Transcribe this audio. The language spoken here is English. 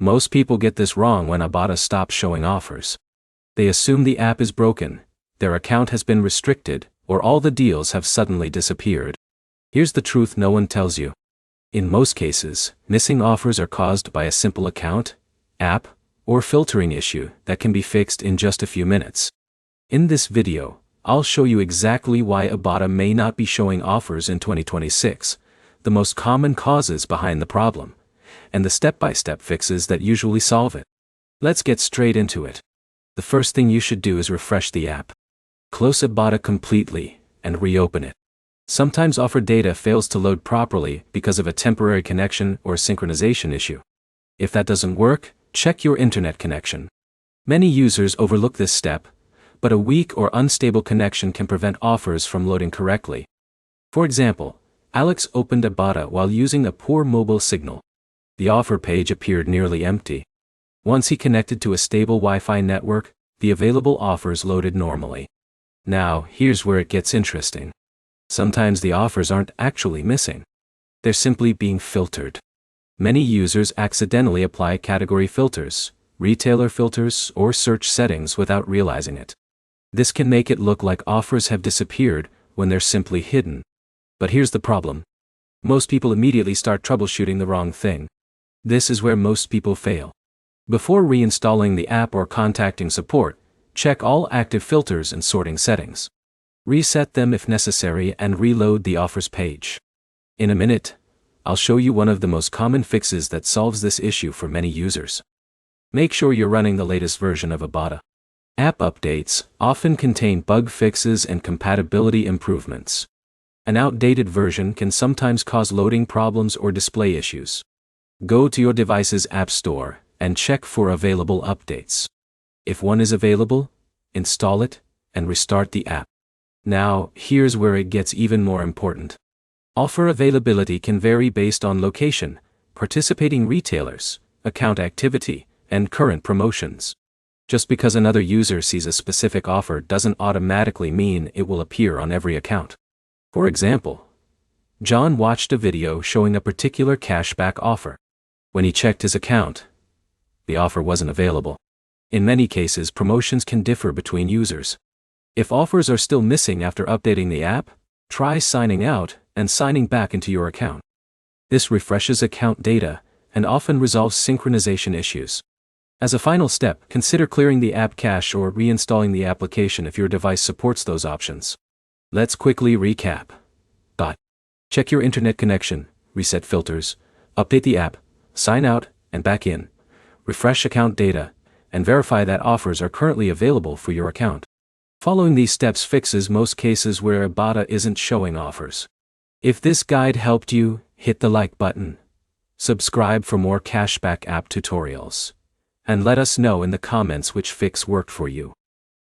Most people get this wrong when Ibotta stops showing offers. They assume the app is broken, their account has been restricted, or all the deals have suddenly disappeared. Here's the truth no one tells you. In most cases, missing offers are caused by a simple account, app, or filtering issue that can be fixed in just a few minutes. In this video, I'll show you exactly why Ibotta may not be showing offers in 2026, the most common causes behind the problem, and the step-by-step fixes that usually solve it. Let's get straight into it. The first thing you should do is refresh the app. Close Ibotta completely and reopen it. Sometimes offer data fails to load properly because of a temporary connection or synchronization issue. If that doesn't work, check your internet connection. Many users overlook this step, but a weak or unstable connection can prevent offers from loading correctly. For example, Alex opened Ibotta while using a poor mobile signal. The offer page appeared nearly empty. Once he connected to a stable Wi-Fi network, the available offers loaded normally. Now, here's where it gets interesting. Sometimes the offers aren't actually missing. They're simply being filtered. Many users accidentally apply category filters, retailer filters, or search settings without realizing it. This can make it look like offers have disappeared when they're simply hidden. But here's the problem. Most people immediately start troubleshooting the wrong thing. This is where most people fail. Before reinstalling the app or contacting support, check all active filters and sorting settings. Reset them if necessary and reload the offers page. In a minute, I'll show you one of the most common fixes that solves this issue for many users. Make sure you're running the latest version of Ibotta. App updates often contain bug fixes and compatibility improvements. An outdated version can sometimes cause loading problems or display issues. Go to your device's app store and check for available updates. If one is available, install it and restart the app. Now, here's where it gets even more important. Offer availability can vary based on location, participating retailers, account activity, and current promotions. Just because another user sees a specific offer doesn't automatically mean it will appear on every account. For example, John watched a video showing a particular cashback offer. When he checked his account, the offer wasn't available. In many cases, promotions can differ between users. If offers are still missing after updating the app, try signing out and signing back into your account. This refreshes account data and often resolves synchronization issues. As a final step, consider clearing the app cache or reinstalling the application if your device supports those options. Let's quickly recap. Check your internet connection, reset filters, update the app, sign out and back in, refresh account data, and verify that offers are currently available for your account. Following these steps fixes most cases where Ibotta isn't showing offers. If this guide helped you, hit the like button, subscribe for more cashback app tutorials, and let us know in the comments which fix worked for you.